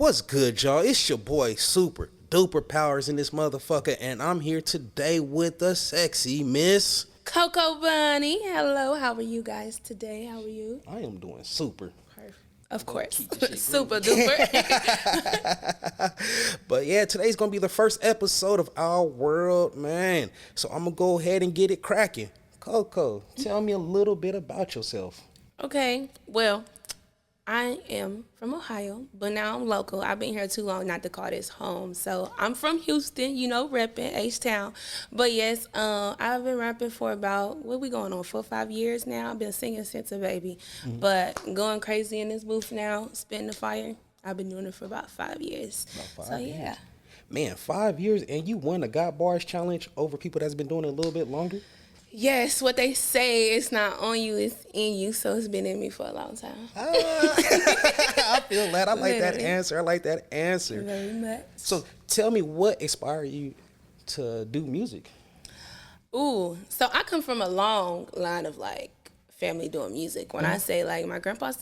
What's good, y'all? It's your boy Super Duper Powers in this motherfucker, and I'm here today with the sexy Miss Coco Bunny. Hello, how are you guys today? How are you? I am doing super. Perfect. Of course. Super duper. But yeah, today's gonna be the first episode of Our World, man. So I'm gonna go ahead and get it cracking. Coco, tell me a little bit about yourself. Okay, well, I am from Ohio, but now I'm local. I've been here too long not to call this home. So I'm from Houston, repping H-Town. But yes, I've been rapping for about, what we going on, 4 or 5 years now. I've been singing since a baby. Mm-hmm. But going crazy in this booth now, spitting the fire, I've been doing it for about 5 years. About 5 years. Man, 5 years and you won the Got Barz challenge over people that's been doing it a little bit longer? Yes, what they say, it's not on you, it's in you, so it's been in me for a long time. I feel that. I like that answer. Very much. So tell me, what inspired you to do music? Ooh, so I come from a long line of family doing music. When I say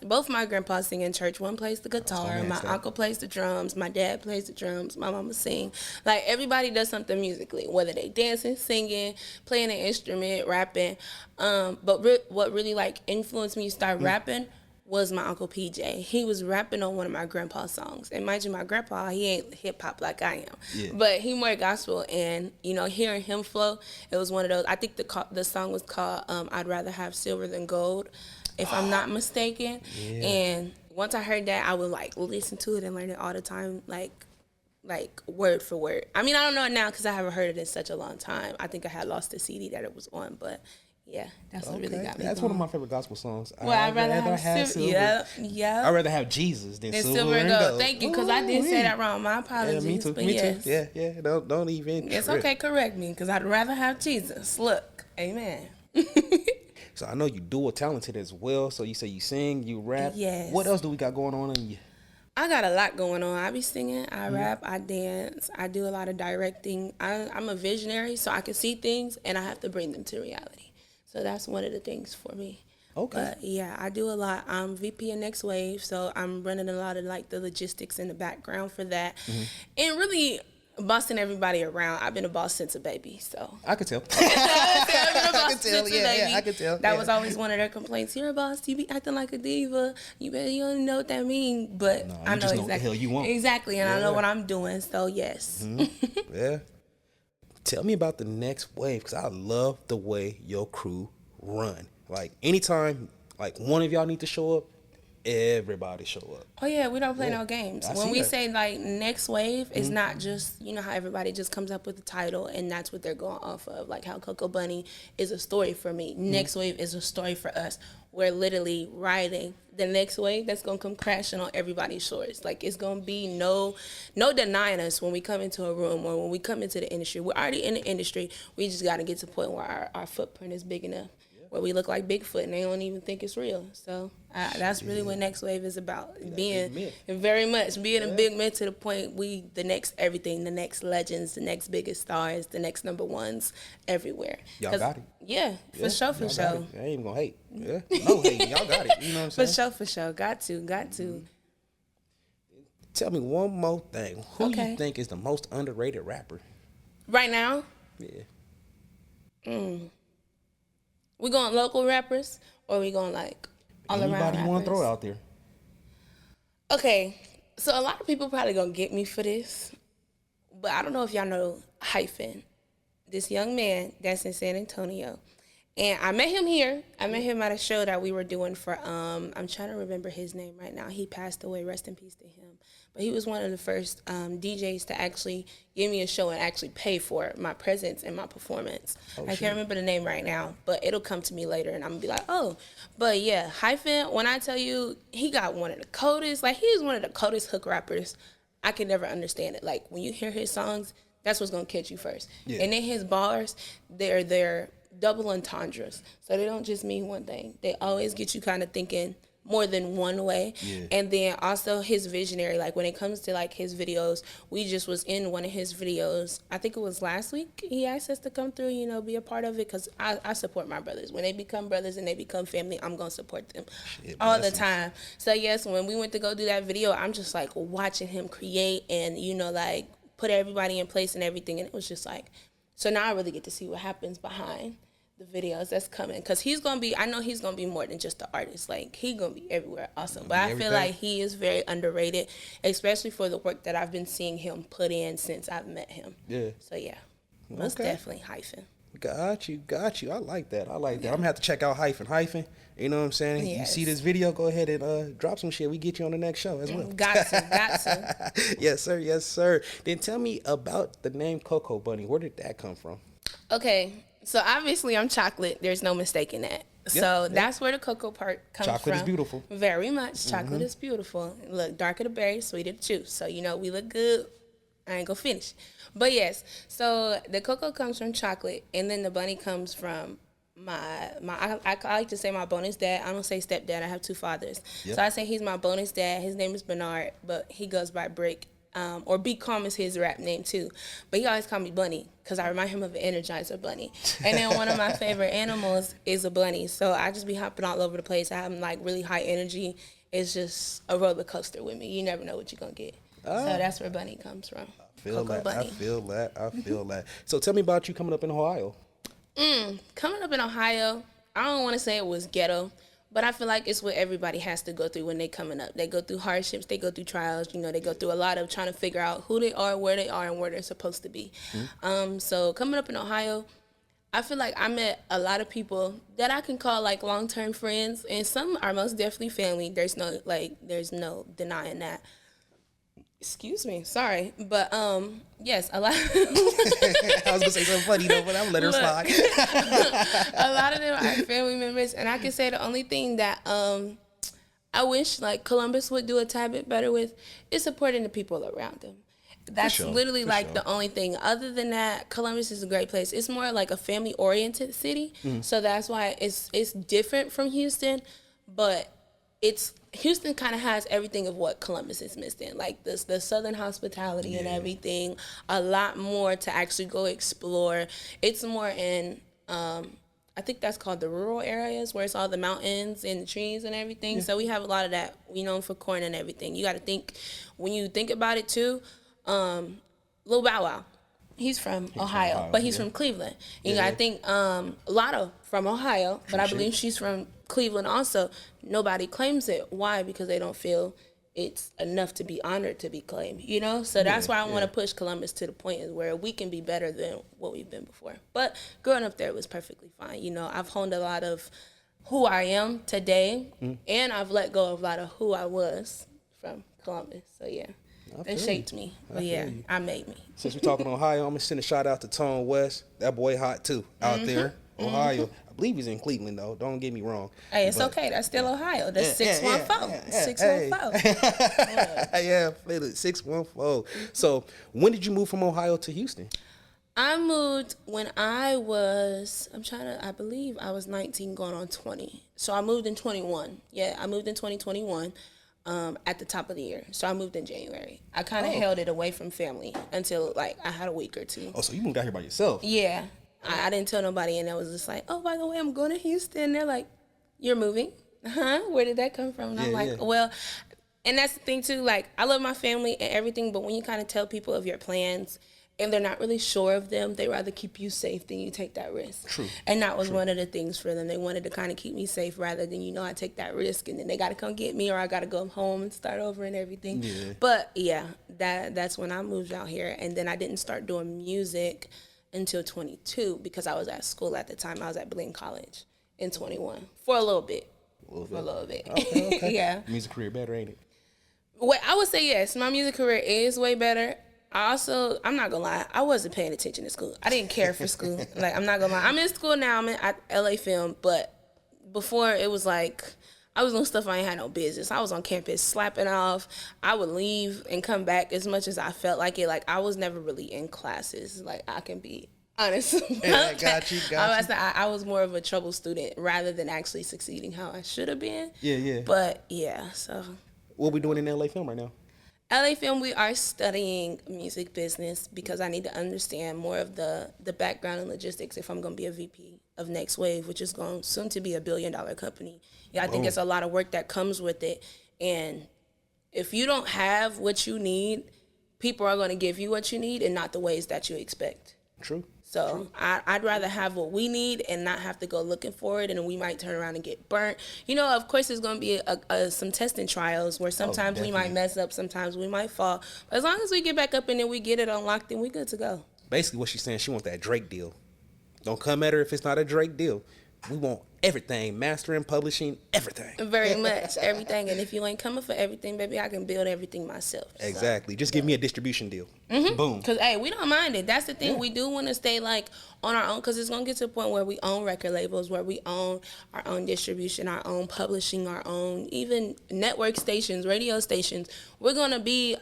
both my grandpas sing in church. One plays the guitar, my uncle plays the drums, my dad plays the drums, my mama sing. Everybody does something musically, whether they dancing, singing, playing an instrument, rapping. But what really influenced me to start rapping was my Uncle PJ. He was rapping on one of my grandpa's songs. And mind you, my grandpa, he ain't hip-hop like I am. Yeah. But he more gospel. And, hearing him flow, it was one of those. I think the song was called I'd Rather Have Silver Than Gold, if I'm not mistaken. Yeah. And once I heard that, I would, listen to it and learn it all the time, word for word. I mean, I don't know it now because I haven't heard it in such a long time. I think I had lost the CD that it was on, but... yeah, that's what really got me. That's one of my favorite gospel songs. Well, I'd rather have silver. Yeah. I'd rather have Jesus than silver and gold. Thank you, because I did say that wrong. My apologies. Yeah, me too. Yes. Yeah. Don't even. It's okay. Correct me, because I'd rather have Jesus. Look, amen. So I know you dual talented as well. So you say you sing, you rap. Yes. What else do we got going on in you? I got a lot going on. I be singing, I rap, I dance, I do a lot of directing. I'm a visionary, so I can see things and I have to bring them to reality. So that's one of the things for me. Okay. But yeah, I do a lot. I'm VP of Next Wave, so I'm running a lot of the logistics in the background for that. Mm-hmm. And really bossing everybody around. I've been a boss since a baby, so. I could tell. I could tell, I could tell. That was always one of their complaints. You're a boss, you be acting like a diva. You don't know what that means, but no, I know exactly what the hell you want. Exactly, and I know what I'm doing, so yes. Mm-hmm. Yeah. Tell me about the Next Wave, because I love the way your crew run. Anytime, one of y'all need to show up, everybody show up. Oh, yeah, we don't play no games. When we say, Next Wave, it's not just, how everybody just comes up with the title and that's what they're going off of. How Coco Bunny is a story for me. Next Wave is a story for us. We're literally riding the next wave that's going to come crashing on everybody's shores. It's going to be no denying us when we come into a room or when we come into the industry. We're already in the industry. We just got to get to the point where our footprint is big enough, where we look like Bigfoot and they don't even think it's real. So that's really what Next Wave is about. Being very much being a big myth to the point we the next everything, the next legends, the next biggest stars, the next number ones everywhere. Y'all got it. Yeah, for sure. I ain't even gonna hate. Yeah, no hate. Y'all got it. You know what I'm saying? For sure. Got to. Tell me one more thing. Who you think is the most underrated rapper? Right now? Yeah. We going local rappers or we going all around rappers? Anybody you want to throw out there? Okay, so a lot of people probably going to get me for this, but I don't know if y'all know Hyphen, this young man that's in San Antonio. And I met him here. I met him at a show that we were doing for, I'm trying to remember his name right now. He passed away, rest in peace to him. But he was one of the first DJs to actually give me a show and actually pay for my presence and my performance. I can't remember the name right now, but it'll come to me later and I'm going to be like, oh. But yeah, Hyphen, when I tell you, he got one of the coldest, he's one of the coldest hook rappers. I can never understand it. When you hear his songs, that's what's going to catch you first. Yeah. And then his bars, they're double entendres. So they don't just mean one thing. They always get you kind of thinking more than one way. Yeah. And then also his visionary, like when it comes to like his videos, we just was in one of his videos, I think it was last week, he asked us to come through, you know, be a part of it, because I support my brothers. When they become brothers and they become family, I'm going to support them all the time. So yes, when we went to go do that video, I'm just like watching him create and, you know, like put everybody in place and everything. And it was just like, so now I really get to see what happens behind the videos that's coming, because I know he's gonna be more than just the artist. Like, he gonna be everywhere also. But I feel like he is very underrated, especially for the work that I've been seeing him put in since I've met him. Yeah. So yeah, most definitely Hyphen. Got you. I like that. I'm gonna have to check out Hyphen. You know what I'm saying? Yes. You see this video, go ahead and drop some shit. We get you on the next show as well. Got to. Yes, sir. Then tell me about the name Cocoa Bunny. Where did that come from? Okay, so obviously I'm chocolate. There's no mistaking that. So that's where the cocoa part comes from. Chocolate is beautiful. Very much. Chocolate is beautiful. Look, darker the berry, sweeter the juice. So, you know, we look good. I ain't gonna finish. But yes, so the cocoa comes from chocolate, and then the bunny comes from I like to say my bonus dad. I don't say stepdad. I have two fathers. Yep. So I say he's my bonus dad. His name is Bernard, but he goes by Brick. Or Be Calm is his rap name too. But he always call me Bunny because I remind him of an Energizer bunny. And then one of my favorite animals is a bunny. So I just be hopping all over the place. I have like really high energy. It's just a roller coaster with me. You never know what you're going to get. So that's where Bunny comes from. I feel that. So tell me about you coming up in Ohio. Coming up in Ohio, I don't want to say it was ghetto, but I feel like it's what everybody has to go through when they coming up. They go through hardships, they go through trials, you know, they go through a lot of trying to figure out who they are, and where they're supposed to be. So coming up in Ohio, I feel like I met a lot of people that I can call like long-term friends, and some are most definitely family. There's no denying that. Excuse me, sorry, but yes, a lot. I was gonna say something funny though, but I'm gonna let her slide. A lot of them are family members, and I can say the only thing that I wish like Columbus would do a tad bit better with is supporting the people around them. That's literally like the only thing. Other than that, Columbus is a great place. It's more like a family-oriented city, so that's why it's different from Houston, but Houston kind of has everything of what Columbus is missing, like the southern hospitality and everything. A lot more to actually go explore. It's more in, I think that's called the rural areas, where it's all the mountains and the trees and everything. So we have a lot of that. We known for corn and everything. You got to think, when you think about it too, Lil Bow Wow, he's from Ohio, but he's from Cleveland. And you got to think, Lotto from Ohio, but I believe she's from Cleveland also. Nobody claims it. Why? Because they don't feel it's enough to be honored to be claimed, you know? So that's why I want to push Columbus to the point where we can be better than what we've been before. But growing up there was perfectly fine. You know, I've honed a lot of who I am today, and I've let go of a lot of who I was from Columbus. So yeah, it shaped me. But I made me. Since we're talking Ohio, I'm gonna send a shout out to Tone West. That boy hot too out there, Ohio. I believe he's in Cleveland though. Don't get me wrong. Hey, it's okay. That's still Ohio. That's 614. 614. Yeah, 614. So when did you move from Ohio to Houston? I moved when I believe I was 19 going on 20. So I moved in 21. Yeah, I moved in 2021 at the top of the year. So I moved in January. I kind of held it away from family until like I had a week or two. Oh, so you moved out here by yourself? Yeah. I didn't tell nobody, and I was just like, oh, by the way, I'm going to Houston. They're like, you're moving? Huh? Where did that come from? And I'm like, well, and that's the thing too, like, I love my family and everything, but when you kind of tell people of your plans and they're not really sure of them, they rather keep you safe than you take that risk. True. And that was one of the things for them. They wanted to kind of keep me safe rather than, I take that risk and then they got to come get me, or I got to go home and start over and everything. Yeah. But yeah, that's when I moved out here, and then I didn't start doing music until 22 because I was at school at the time. I was at Blaine College in 21 for a little bit. Okay. Yeah. Music career better, ain't it? Well, I would say yes. My music career is way better. I'm not gonna lie, I wasn't paying attention to school. I didn't care for school. Like, I'm not gonna lie. I'm in school now. I'm at LA Film, but before it was like I was doing stuff I ain't had no business. I was on campus slapping off. I would leave and come back as much as I felt like it. Like, I was never really in classes. Like, I can be Honestly. Yeah, got you. I was more of a trouble student rather than actually succeeding how I should have been. Yeah. But yeah, so. What we doing in LA Film right now? LA Film, we are studying music business because I need to understand more of the background and logistics if I'm going to be a VP of Next Wave, which is going soon to be $1 billion company. Yeah, I think it's a lot of work that comes with it. And if you don't have what you need, people are going to give you what you need and not the ways that you expect. True. So I'd rather have what we need and not have to go looking for it, and we might turn around and get burnt. You know, of course, there's going to be some testing trials where sometimes we might mess up, sometimes we might fall. But as long as we get back up and then we get it unlocked, then we good to go. Basically, what she's saying, she want that Drake deal. Don't come at her if it's not a Drake deal. We want everything, mastering, publishing, everything. Very much, everything. And if you ain't coming for everything, baby, I can build everything myself. So. Exactly. Just give me a distribution deal. Mm-hmm. Boom. Because, hey, we don't mind it. That's the thing. Yeah. We do want to stay, like, on our own, because it's going to get to a point where we own record labels, where we own our own distribution, our own publishing, our own even network stations, radio stations. We're going to be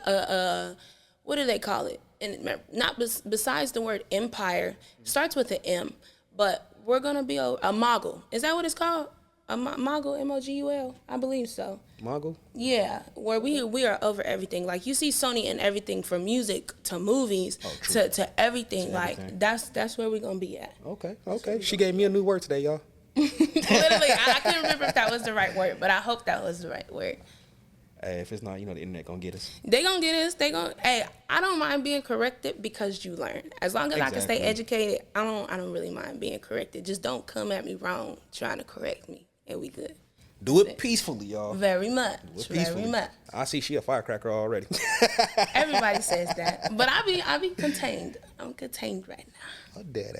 what do they call it? And not besides the word empire, it starts with an M, but we're going to be a mogul. Is that what it's called? A mogul, M-O-G-U-L? I believe so. Mogul? Yeah, where we are over everything. Like, you see Sony in everything from music to movies to everything. Like, that's where we're going to be at. Okay. She gave me a new word today, y'all. Literally, I couldn't remember if that was the right word, but I hope that was the right word. Hey, if it's not, the internet gonna get us. They gonna get us. Hey, I don't mind being corrected because you learn. As long as I can stay educated, I don't really mind being corrected. Just don't come at me wrong trying to correct me, and we good. Do it peacefully, y'all. Very much. Very much. I see she a firecracker already. Everybody says that, but I be contained. I'm contained right now. Oh, dead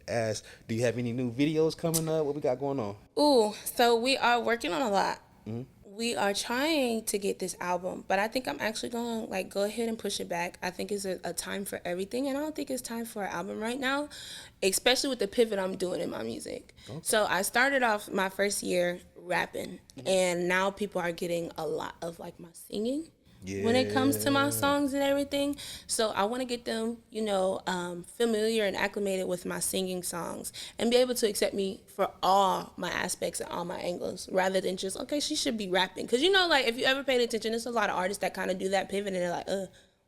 ass. Do you have any new videos coming up? What we got going on? Ooh, so we are working on a lot. Mm-hmm. We are trying to get this album, but I think I'm actually going to go ahead and push it back. I think it's a time for everything, and I don't think it's time for an album right now, especially with the pivot I'm doing in my music. Okay. So I started off my first year rapping, and now people are getting a lot of my singing when it comes to my songs and everything. So I want to get them, familiar and acclimated with my singing songs and be able to accept me for all my aspects and all my angles rather than just, okay, she should be rapping. Because, if you ever paid attention, there's a lot of artists that kind of do that pivot and they're like,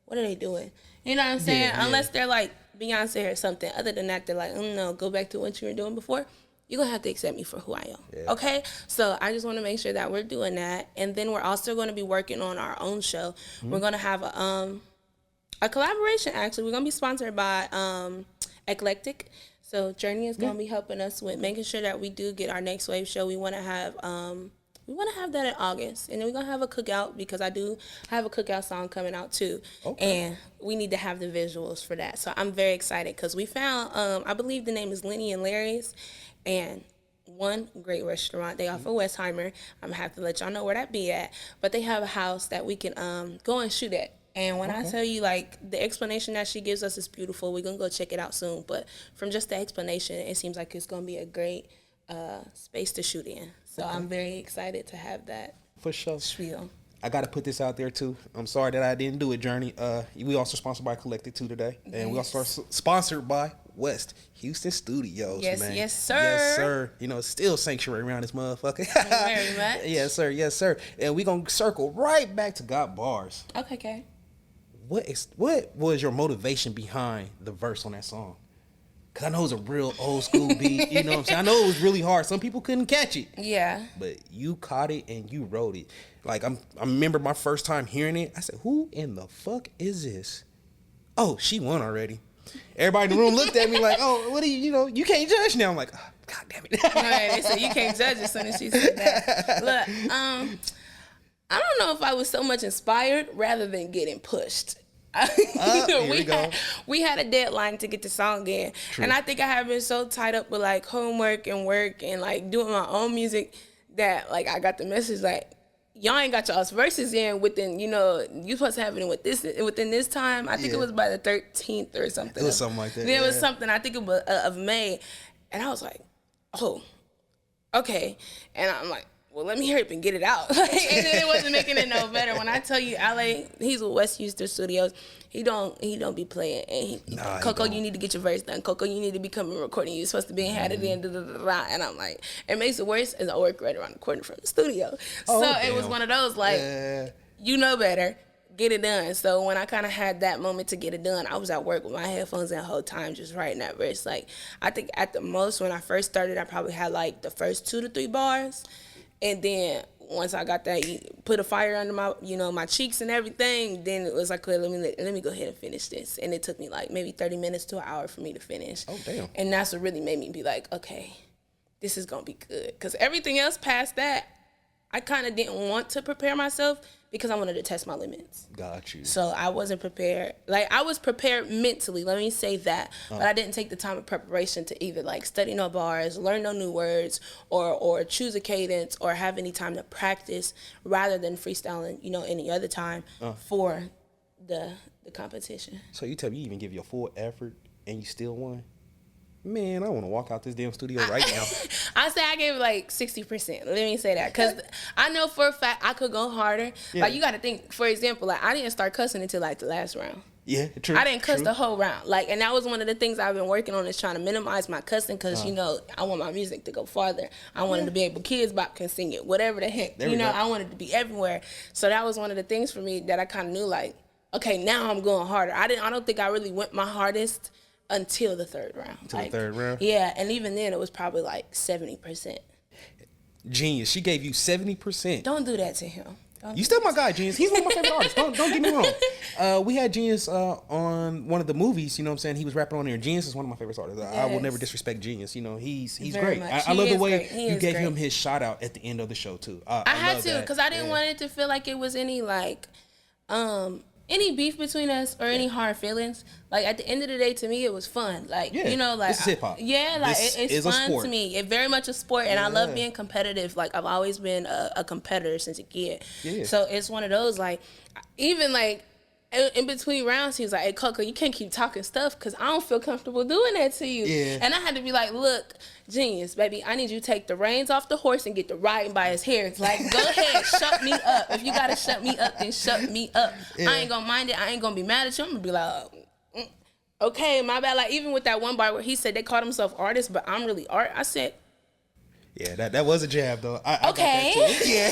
what are they doing? You know what I'm saying? Yeah. Unless they're like Beyonce or something. Other than that, they're like, no, go back to what you were doing before. You're going to have to accept me for who I am, okay? So I just want to make sure that we're doing that. And then we're also going to be working on our own show. Mm-hmm. We're going to have a collaboration, actually. We're going to be sponsored by Eclectic. So Journey is going to be helping us with making sure that we do get our Next Wave show. We want to have that in August. And then we're going to have a cookout because I do have a cookout song coming out too. Okay. And we need to have the visuals for that. So I'm very excited because we found, I believe the name is Lenny and Larry's. And one great restaurant. They offer Westheimer. I'm going to have to let y'all know where that be at. But they have a house that we can go and shoot at. And when I tell you, the explanation that she gives us is beautiful. We're going to go check it out soon. But from just the explanation, it seems like it's going to be a great space to shoot in. So I'm very excited to have that. For sure. Spiel. I got to put this out there, too. I'm sorry that I didn't do it, Journey. We also sponsored by Collective, too, today. And we also are sponsored by West Houston Studios, man. Yes, sir. Yes, sir. Still sanctuary around this motherfucker. Very much. Yes, sir. And we going to circle right back to Got Barz. Okay. What was your motivation behind the verse on that song? Because I know it was a real old school beat. You know what I'm saying? I know it was really hard. Some people couldn't catch it. Yeah. But you caught it and you wrote it. I remember my first time hearing it. I said, who in the fuck is this? Oh, she won already. Everybody in the room looked at me like, oh, what do you can't judge now. I'm like, oh, God damn it. Right, they said you can't judge as soon as she said that. Look, I don't know if I was so much inspired rather than getting pushed. We had a deadline to get the song in. True. And I think I have been so tied up with homework and work and doing my own music that I got the message y'all ain't got y'all's verses in within, you supposed to have it within this time. I think it was by the 13th or something. It was something like that. It was something, I think it was of May. And I was like, oh, okay. And I'm like, well, let me hurry up and get it out. And then it wasn't making it no better. When I tell you, LA, he's with West Houston Studios. He don't be playing. And Coco, you need to get your verse done. Coco, you need to be coming recording. You're supposed to be had it in. And I'm like, it makes it worse as I work right around the corner from the studio. It was one of those you know better. Get it done. So when I kind of had that moment to get it done, I was at work with my headphones in the whole time just writing that verse. Like, I think at the most when I first started, I probably had like the first 2 to 3 bars. And then once I got that, put a fire under my, my cheeks and everything, then it was like, okay, let me go ahead and finish this. And it took me like maybe 30 minutes to an hour for me to finish. Oh, damn. And that's what really made me be like, okay, this is going to be good. Because everything else past that, I kind of didn't want to prepare myself because I wanted to test my limits. Got you. So I wasn't prepared. Like, I was prepared mentally, let me say that. But I didn't take the time of preparation to either, like, study no bars, learn no new words, or choose a cadence, or have any time to practice rather than freestyling, any other time for the competition. So you tell me you even give your full effort and you still won? Man, I want to walk out this damn studio right now. I say I gave like 60%. Let me say that. Because I know for a fact I could go harder. Yeah. Like, you got to think, for example, like, I didn't start cussing until like the last round. Yeah, true. I didn't cuss the whole round. Like, and that was one of the things I've been working on, is trying to minimize my cussing because, I want my music to go farther. I wanted to be able, Kids Bop can sing it, whatever the heck. I wanted to be everywhere. So that was one of the things for me that I kind of knew, like, okay, now I'm going harder. I don't think I really went my hardest until the third round. The third round? Yeah, and even then it was probably like 70%. Genius. She gave you 70%. Don't do that to him. You still my guy, Genius. He's one of my favorite artists. Don't get me wrong. We had Genius on one of the movies, you know what I'm saying? He was rapping on there. Genius is one of my favorite artists. Yes. I will never disrespect Genius. He's great. I love the way you gave him his shout out at the end of the show too. I had to, because I didn't want it to feel like it was any like any beef between us or any hard feelings. Like, at the end of the day, to me, it was fun. Like, like, this is hip hop. Yeah, like, it's fun to me. It's very much a sport, and I love being competitive. Like, I've always been a competitor since a kid. Yeah. So it's one of those, like, even like in between rounds, he was like, "Hey, Coco, you can't keep talking stuff because I don't feel comfortable doing that to you." Yeah. And I had to be like, "Look, Genius, baby, I need you to take the reins off the horse and get the riding by his hair. It's like, go ahead, shut me up. If you gotta shut me up, then shut me up. Yeah. I ain't gonna mind it. I ain't gonna be mad at you. I'm gonna be like, okay, my bad." Like, even with that one bar where he said they called himself artists, but I'm really art. I said, yeah, that was a jab though. I okay. Got that too. Yeah.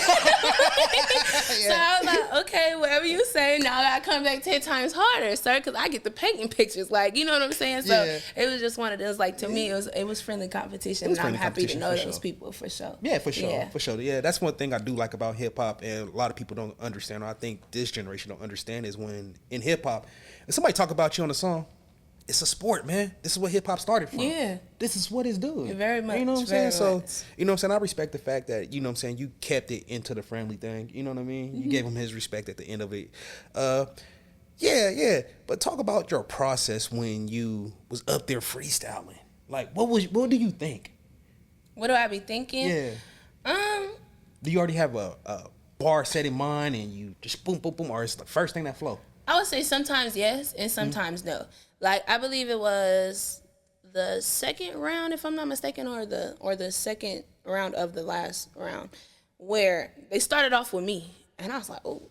So I was like, okay, whatever you say. Now I gotta come back 10 times harder, sir, because I get the painting pictures. Like, you know what I'm saying? So it was just one of those. Like, to me, it was friendly competition, and I'm happy to know those people for sure. Yeah, for sure. Yeah, that's one thing I do like about hip hop, and a lot of people don't understand. Or I think this generation don't understand is when in hip hop, if somebody talk about you on a song, it's a sport, man. This is what hip hop started from. Yeah. This is what it's doing. Very much. You know what I'm saying? So, you know what I'm saying? I respect the fact that, you know what I'm saying, you kept it into the friendly thing. You know what I mean? Mm-hmm. You gave him his respect at the end of it. Yeah. But talk about your process when you was up there freestyling. Like, what do you think? What do I be thinking? Yeah. Do you already have a bar set in mind and you just boom, boom, boom, or it's the first thing that flow? I would say sometimes yes and sometimes no. Like, I believe it was the second round, if I'm not mistaken, or the second round of the last round, where they started off with me, and I was like, oh,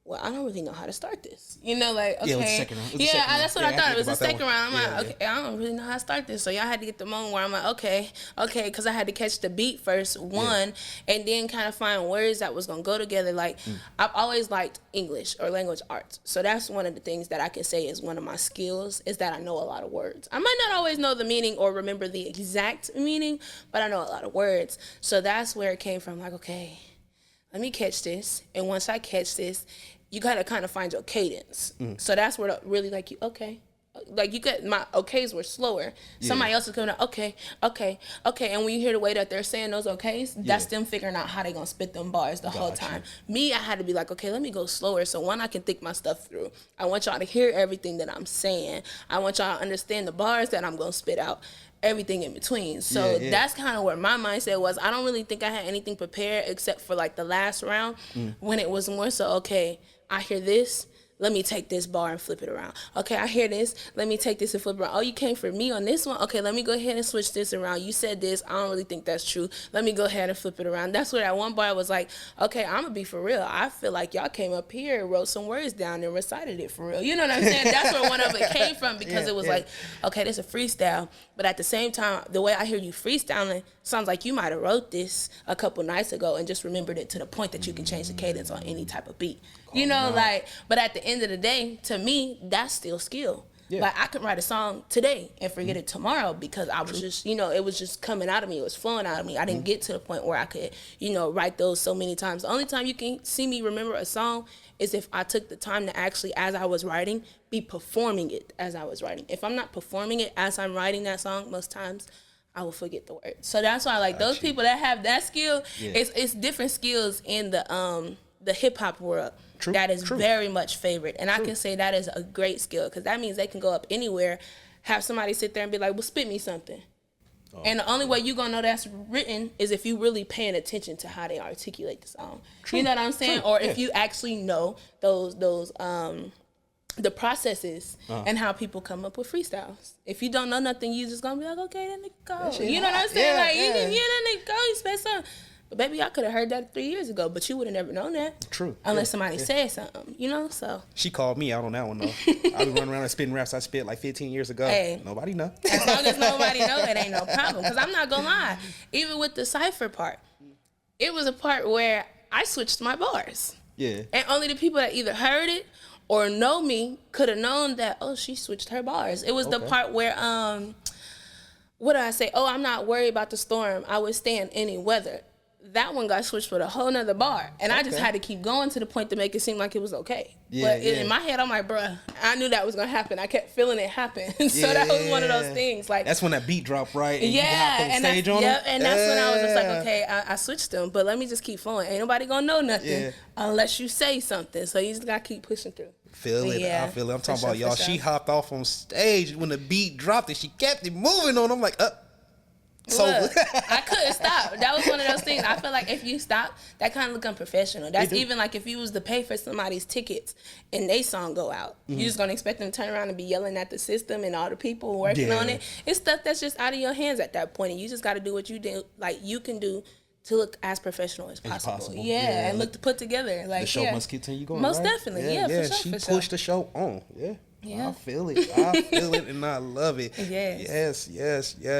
well, I don't really know how to start this. Like, okay. Yeah, it was the second round. That's what I thought. It was the second round. I'm like, okay, I don't really know how to start this. So y'all had to get the moment where I'm like, okay, because I had to catch the beat first, and then kind of find words that was going to go together. Like, I've always liked English or language arts. So that's one of the things that I can say is one of my skills, is that I know a lot of words. I might not always know the meaning or remember the exact meaning, but I know a lot of words. So that's where it came from. Like, okay, let me catch this. And once I catch this, you gotta kind of find your cadence. So that's where really, like, you get, my okays were slower. Somebody else is coming out, okay. And when you hear the way that they're saying those okays, that's them figuring out how they gonna spit them bars the whole time. Me, I had to be like, okay, let me go slower so one, I can think my stuff through. I want y'all to hear everything that I'm saying. I want y'all to understand the bars that I'm gonna spit out. Everything in between. So that's kind of where my mindset was. I don't really think I had anything prepared except for like the last round when it was more so, okay, I hear this, Let me take this bar and flip it around. Okay, I hear this. Let me take this and flip it around. Oh, you came for me on this one? Okay, let me go ahead and switch this around. You said this. I don't really think that's true. Let me go ahead and flip it around. That's where that one bar was like, okay, I'm going to be for real. I feel like y'all came up here, wrote some words down, and recited it for real. You know what I'm saying? That's where one of it came from, because it was like, okay, this is a freestyle. But at the same time, the way I hear you freestyling sounds like you might have wrote this a couple nights ago and just remembered it to the point that you can change the cadence on any type of beat. You know, like, but at the end of the day, to me, that's still skill. Yeah. Like, I could write a song today and forget it tomorrow, because I was just, you know, it was just coming out of me. It was flowing out of me. I didn't get to the point where I could, you know, write those so many times. The only time you can see me remember a song is if I took the time to actually, as I was writing, be performing it as I was writing. If I'm not performing it as I'm writing that song, most times I will forget the words. So that's why, like, those people that have that skill, it's different skills in the hip hop world. That is very much favored. And I can say that is a great skill, because that means they can go up anywhere, have somebody sit there and be like, well, spit me something. And the only way you're going to know that's written is if you really paying attention to how they articulate the song. You know what I'm saying? Or if you actually know those the processes and how people come up with freestyles. If you don't know nothing, you just going to be like, okay, then it go. You know what I'm saying? Like, you can, then it go, you spit something. But baby, I could have heard that 3 years ago, but you would have never known that. True. Unless somebody said something, you know, so. She called me out on that one, though. I was running around and spitting raps I spit like 15 years ago. Hey, nobody know. As long as nobody know, it ain't no problem. Because I'm not going to lie. Even with the cypher part, it was a part where I switched my bars. Yeah. And only the people that either heard it or know me could have known that, oh, she switched her bars. It was the part where, what did I say? Oh, I'm not worried about the storm. I would stand any weather. That one got switched with a whole nother bar. And I just had to keep going to the point to make it seem like it was okay. But in my head, I'm like, bruh, I knew that was going to happen. I kept feeling it happen. So that was one of those things. Like, that's when that beat dropped, right? And you and stage on it? And that's when I was just like, okay, I switched them. But let me just keep flowing. Ain't nobody going to know nothing unless you say something. So you just got to keep pushing through. Feel it. I feel it. I'm talking about y'all. She hopped off on stage when the beat dropped and she kept it moving on. I'm like, So I couldn't stop. That was one of those things. I feel like if you stop, that kind of look unprofessional. That's even like if you was to pay for somebody's tickets and they song go out. You're just going to expect them to turn around and be yelling at the system and all the people working on it. It's stuff that's just out of your hands at that point. And you just got to do what you do, like you can do to look as professional as possible. And look to put together. Like, the show must continue going. Most definitely. For sure. She pushed the show on. I feel it and I love it. Yes.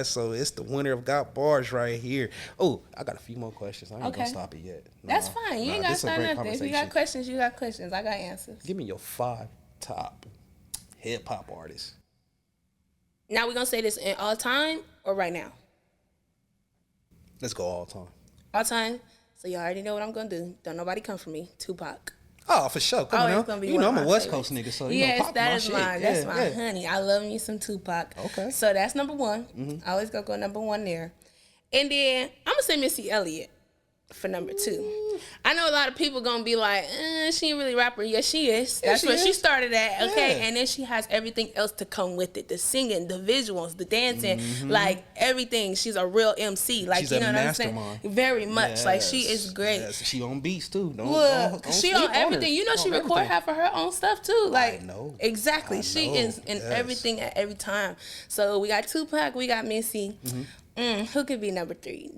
So it's the winner of Got Bars right here. Oh, I got a few more questions. I ain't gonna stop it yet. That's fine. You ain't gotta start nothing. If you got questions, you got questions. I got answers. Give me your 5 top hip hop artists. Now we're gonna say this in all time or right now? Let's go all time. All time. So you already know what I'm gonna do. Don't nobody come for me. Tupac. Oh, for sure. Come on. You know I'm a West Coast nigga, so you know, Pac that is my mine. shit. That's my honey. I love me some Tupac. Okay. So that's number 1. I always go number 1 there. And then I'm gonna say Missy Elliott for number 2. I know a lot of people gonna be like, she ain't really a rapper. Yes, she is. That's where she started at. Okay. And then she has everything else to come with it. The singing, the visuals, the dancing, like everything. She's a real MC. Like, she's you know what I'm saying? Very much. Like, she is great. She on beats too. Don't she on everything. You know, she record half of her own stuff too. Like, I know. Exactly. She is in everything at every time. So we got Tupac, we got Missy. Who could be number 3?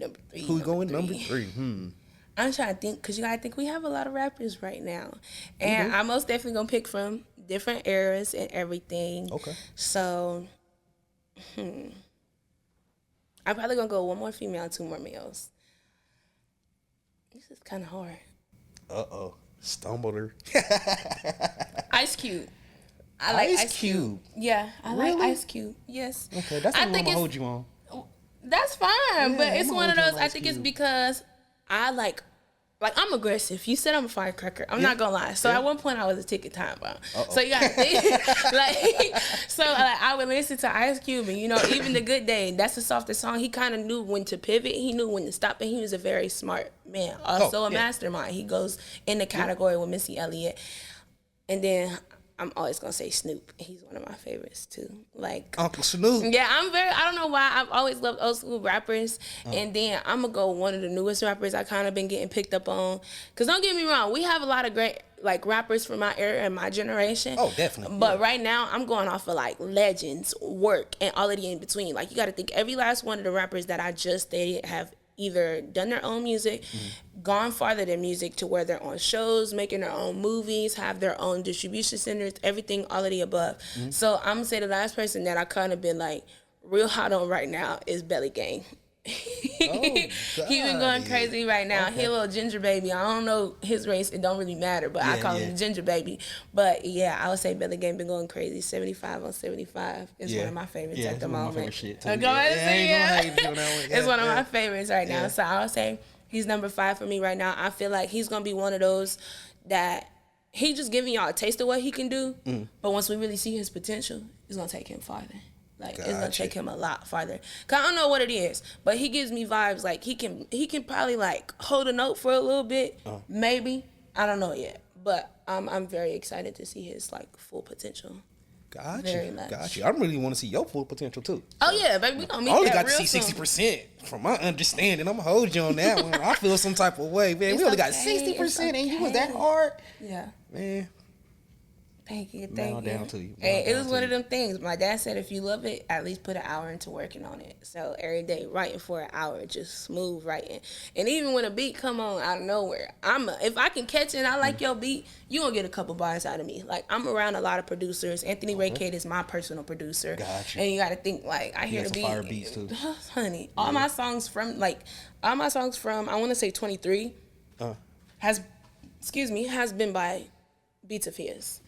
Who's going number 3? I'm trying to think, because you gotta think we have a lot of rappers right now. And I'm most definitely gonna pick from different eras and everything. Okay. So, I'm probably gonna go 1 more female and 2 more males. This is kind of hard. Stumbled her. Ice Cube. I like Ice Cube. Yeah, I like Ice Cube. Yes. Okay, that's what I'm gonna hold you on. That's fine, but it's one of those. I think it's because I like I'm aggressive. You said I'm a firecracker. I'm not gonna lie. So at one point I was a ticket time bomb. So you gotta think I would listen to Ice Cube, and you know, even The Good Day, that's the softest song. He kind of knew when to pivot. He knew when to stop, and he was a very smart man. Also a mastermind. He goes in the category with Missy Elliott, and then I'm always gonna say Snoop. He's one of my favorites too. Like Uncle Snoop. Yeah, I don't know why I've always loved old school rappers. And then I'm gonna go one of the newest rappers I kind of been getting picked up on. Cause don't get me wrong, we have a lot of great like rappers from my era and my generation. Oh, definitely. But right now, I'm going off of like legends, work, and all of the in between. Like, you got to think every last one of the rappers that I just stated have either done their own music, gone farther than music to where they're on shows, making their own movies, have their own distribution centers, everything, all of the above. So I'm gonna say the last person that I kind of been like real hot on right now is Belly Gang. He been going crazy right now. He a little ginger baby. I don't know his race. It don't really matter, but I call him ginger baby. But yeah, I would say Belly Gang been going crazy. 75 on 75 is one of my favorites at the moment. It's one of my favorites right now. So I would say he's number 5 for me right now. I feel like he's gonna be one of those that he just giving y'all a taste of what he can do. But once we really see his potential, it's gonna take him farther. Like, it's gonna take him a lot farther. Cause I don't know what it is, but he gives me vibes like he can probably like hold a note for a little bit, maybe. I don't know yet, but I'm very excited to see his like full potential. Got you. I really want to see your full potential too. Oh yeah, baby, we gonna meet. I only got to see 60% from my understanding. I'm gonna hold you on that one. I feel some type of way, man. We only got 60%, and you was that hard. Yeah, man. Thank you. Down to you. And it was one of them things. My dad said, if you love it, at least put an hour into working on it. So every day, writing for an hour, just smooth writing. And even when a beat come on out of nowhere, if I can catch it and I like your beat, you gonna get a couple bars out of me. Like, I'm around a lot of producers. Anthony Ray Kidd is my personal producer. Gotcha. And you got to think, like, I hear the beat. Fire beats too. Honey, all my songs from I want to say 23 has been by beats of his.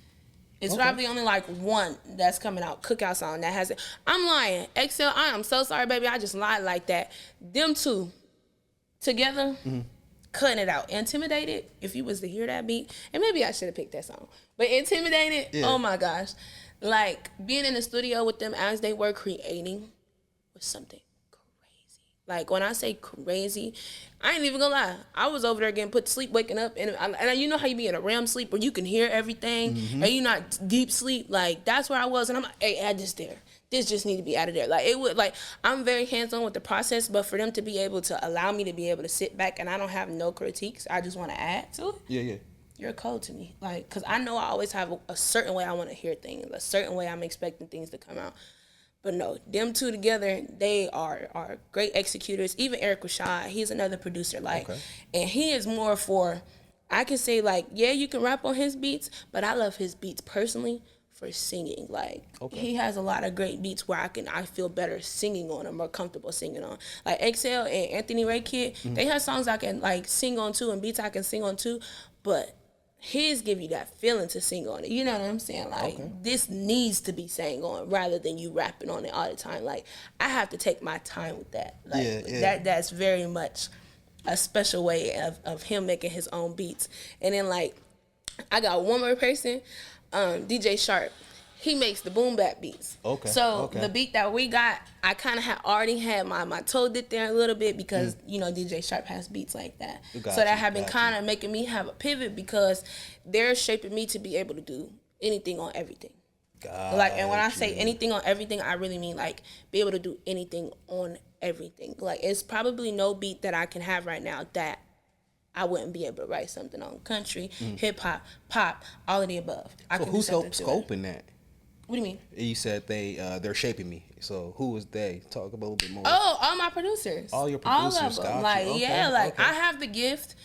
It's probably only like one that's coming out, Cookout song, that has it. I'm lying. XL, I am so sorry, baby. I just lied like that. Them two together, cutting it out. Intimidated, if you was to hear that beat, and maybe I should have picked that song. But Intimidated, oh my gosh. Like, being in the studio with them as they were creating was something crazy. Like, when I say crazy, I ain't even gonna lie. I was over there getting put to sleep, waking up, and you know how you be in a REM sleep where you can hear everything, and you're not deep sleep. Like, that's where I was, and I'm like, hey, add this there. This just need to be out of there. Like, it would, like, I'm very hands-on with the process, but for them to be able to allow me to be able to sit back, and I don't have no critiques, I just want to add to it. Yeah. You're a code to me. Like, because I know I always have a certain way I want to hear things, a certain way I'm expecting things to come out. But no, them two together, they are great executors. Even Eric Rashad, he's another producer. Like, and he is more for, I can say, like, yeah, you can rap on his beats, but I love his beats personally for singing. Like, he has a lot of great beats where I feel better singing on, or more comfortable singing on. Like, XL and Anthony Ray Kidd, they have songs I can, like, sing on too, and beats I can sing on too, but his give you that feeling to sing on it. You know what I'm saying? Like, this needs to be sang on rather than you rapping on it all the time. Like, I have to take my time with that. Like, that's very much a special way of him making his own beats. And then, like, I got one more person, DJ Sharp. He makes the boom bap beats. So the beat that we got, I kind of already had my toe dipped there a little bit because, you know, DJ Sharp has beats like that. So that have been kind of making me have a pivot because they're shaping me to be able to do anything on everything. Like, and when I say anything on everything, I really mean, like, be able to do anything on everything. Like, it's probably no beat that I can have right now that I wouldn't be able to write something on. Country, hip-hop, pop, all of the above. So who's helped scoping that? What do you mean? You said they're shaping me. So who was they? Talk about a little bit more. Oh, all my producers. All your producers. All of them. Like, I have the gift,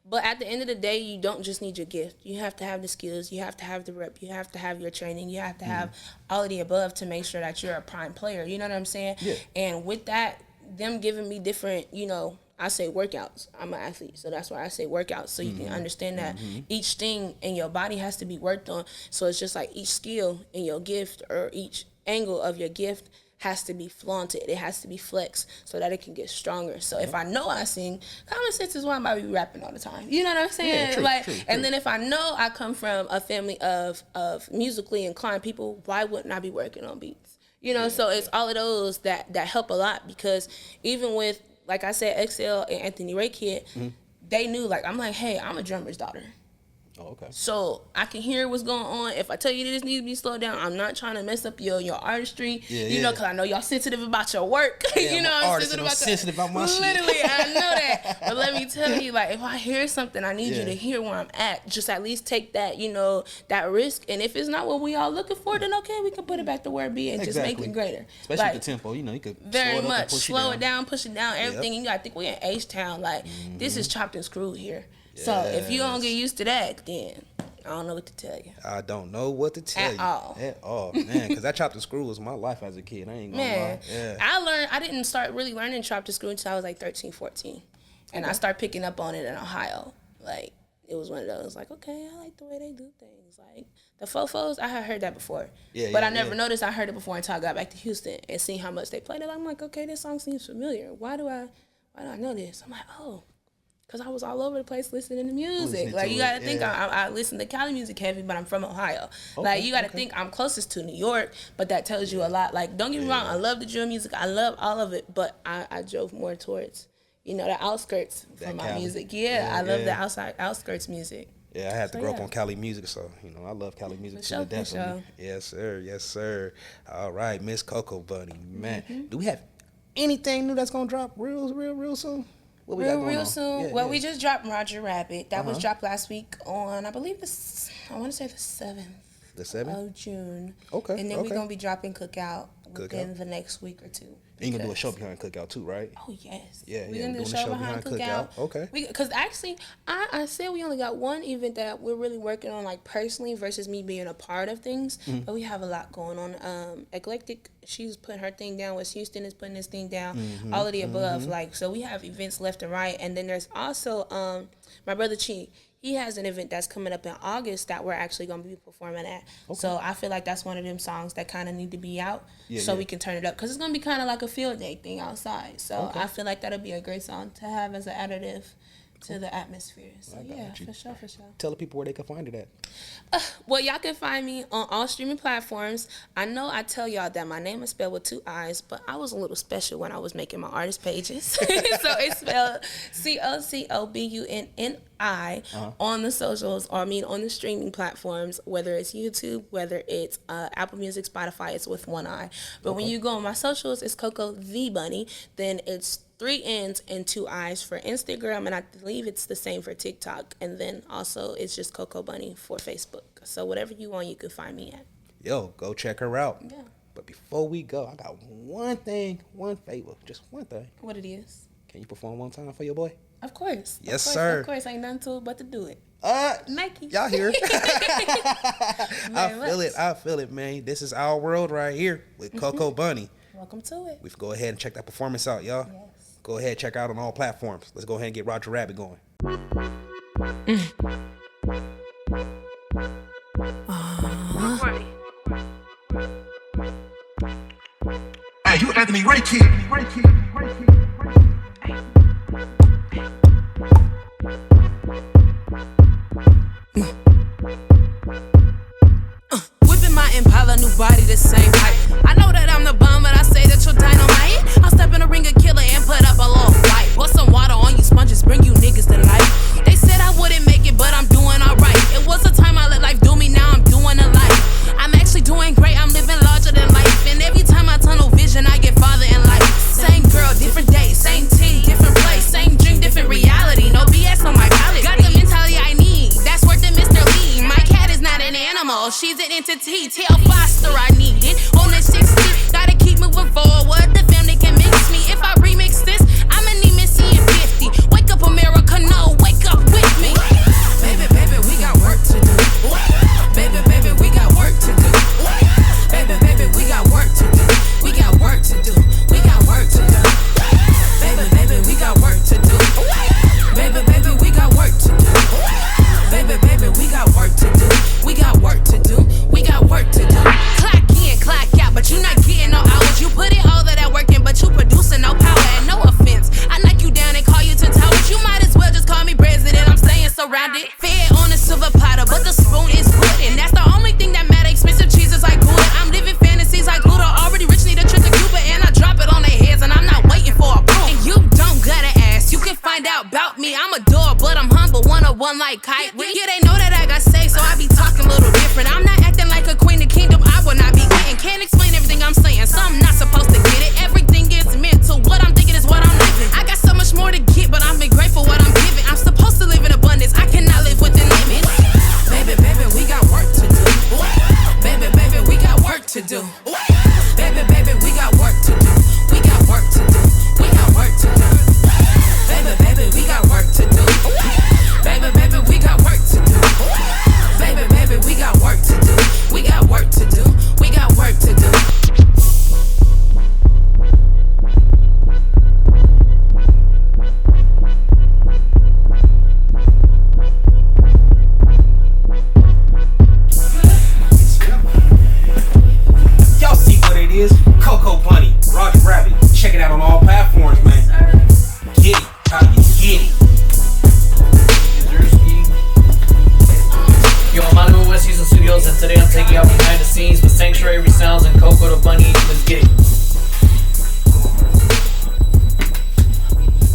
but at the end of the day, you don't just need your gift. You have to have the skills. You have to have the rep. You have to have your training. You have to have all of the above to make sure that you're a prime player. You know what I'm saying? Yeah. And with that, them giving me different, you know, I say workouts. I'm an athlete, so that's why I say workouts, so you can understand that each thing in your body has to be worked on. So it's just like each skill in your gift or each angle of your gift has to be flaunted. It has to be flexed so that it can get stronger. So if I know I sing, common sense is why I'm about to be rapping all the time. You know what I'm saying? Yeah, true, true. And then if I know I come from a family of musically inclined people, why wouldn't I be working on beats? You know, so it's all of those that help a lot, because even with, like I said, XL and Anthony Ray Kidd, they knew, like, I'm like, hey, I'm a drummer's daughter. Oh, okay. So I can hear what's going on. If I tell you that this needs to be slowed down, I'm not trying to mess up your artistry. You know, because I know y'all sensitive about your work. Yeah, you know, I'm sensitive about my shit. Literally, I know that. But let me tell you, like, if I hear something, I need you to hear where I'm at. Just at least take that, you know, that risk. And if it's not what we all looking for, then okay, we can put it back to where it be and just make it greater. Especially like, the tempo, you know, you could very much slow it down, push it down, everything. You gotta think we're in H-Town. Like, this is chopped and screwed here. Yes. So if you don't get used to that, then I don't know what to tell you. I don't know what to tell you. At all. Man, because that chopped and screw was my life as a kid. I ain't gonna lie. Yeah. I didn't start really learning chopped and screw until I was like 13, 14. And I started picking up on it in Ohio. Like, it was one of those, like, okay, I like the way they do things. Like, the fofos, I had heard that before. But I never noticed I heard it before until I got back to Houston and seen how much they played it. I'm like, okay, this song seems familiar. Why do I know this? I'm like, oh. Because I was all over the place listening to music. Like, you got to think I listen to Cali music heavy, but I'm from Ohio. Okay, like, you got to think I'm closest to New York, but that tells you a lot. Like, don't get me wrong, I love the drill music. I love all of it, but I drove more towards, you know, the outskirts from my music. I love the outskirts music. Yeah, I had to grow up on Cali music, so, you know, I love Cali music to death. Sure. Yes, sir. Yes, sir. All right, Miss Coco Bunny, man. Do we have anything new that's going to drop real soon? What we got going on? Soon. We just dropped Roger Rabbit. That was dropped last week on, I believe, I want to say the 7th. The 7th? Of June. Okay. And then we're going to be dropping Cookout within the next week or two. And you're going to do a show behind Cookout too, right? Oh, yes. Yeah, we're going to do a show behind Cookout. Okay. Because actually, I said we only got one event that we're really working on, like, personally versus me being a part of things. But we have a lot going on. Eclectic, she's putting her thing down. West Houston is putting this thing down. All of the above. Like, so we have events left and right. And then there's also my brother Chi. He has an event that's coming up in August that we're actually going to be performing at. Okay. So I feel like that's one of them songs that kind of need to be out so we can turn it up. Because it's going to be kind of like a field day thing outside. So I feel like that'll be a great song to have as an additive to the atmosphere. So for sure. Tell the people where they can find it at. Well, y'all can find me on all streaming platforms. I know I tell y'all that my name is spelled with 2 I's, but I was a little special when I was making my artist pages. So it's spelled COCOBUNNI on the socials, or on the streaming platforms, whether it's YouTube, whether it's Apple Music, Spotify, it's with 1 I. But when you go on my socials, it's Coco the Bunny. Then it's 3 N's and 2 I's for Instagram, and I believe it's the same for TikTok. And then also it's just Coco Bunny for Facebook. So whatever you want, you can find me at. Yo, go check her out. Yeah. But before we go, I got one favor, just one thing. What it is? Can you perform one time for your boy? Of course. Yes, sir. Of course, ain't nothing to it but to do it. Nike. Y'all hear it? I feel it, man. This is our world right here with Coco Bunny. Welcome to it. We can go ahead and check that performance out, y'all. Yes. Go ahead, check out on all platforms. Let's go ahead and get Roger Rabbit going. Hey, you Anthony Ray Kid. Whipping my Impala, new body, the same height. I know that I'm the bomb, but I say that you're dynamite. I'll step in the ring, a killer, and put up a little fight. Pour some water on you sponges, bring you niggas to life. They said I wouldn't make it, but I'm doing alright. It was a time I let life do me, now I'm doing a life. I'm actually doing great, I'm living larger than life. And every time I tunnel vision, I get farther in life. Same girl, different day, same team, different place. Same drink, different reality, no BS on my palate. Got the mentality I need, that's worth it, Mr. Lee. My cat is not an animal, she's an entity. Tell Foster I need it, on the 60. Gotta keep moving forward, the family can mix me. If I remix this, I'ma need Missy and 50. Wake up America, no, wake up with me. Baby, do. Baby, baby, we got work to do. We got work to do. We got work to do. Baby, baby, we got work to do. Baby, baby, we got work to do. Baby, baby, we got work to do. We got work to do. We got work to do. Y'all see what it is? Coco Bunny, Roger Rabbit. Check it out on all platforms, man. Get it. How you get it? Yo, I'm out of West Houston Studios, and today I'm taking out behind the scenes with Sanctuary Sounds and Coco the Bunny. Let's get it.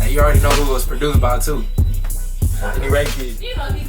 Hey, you already know who it was produced by, too. Anthony Ray Kid. You know these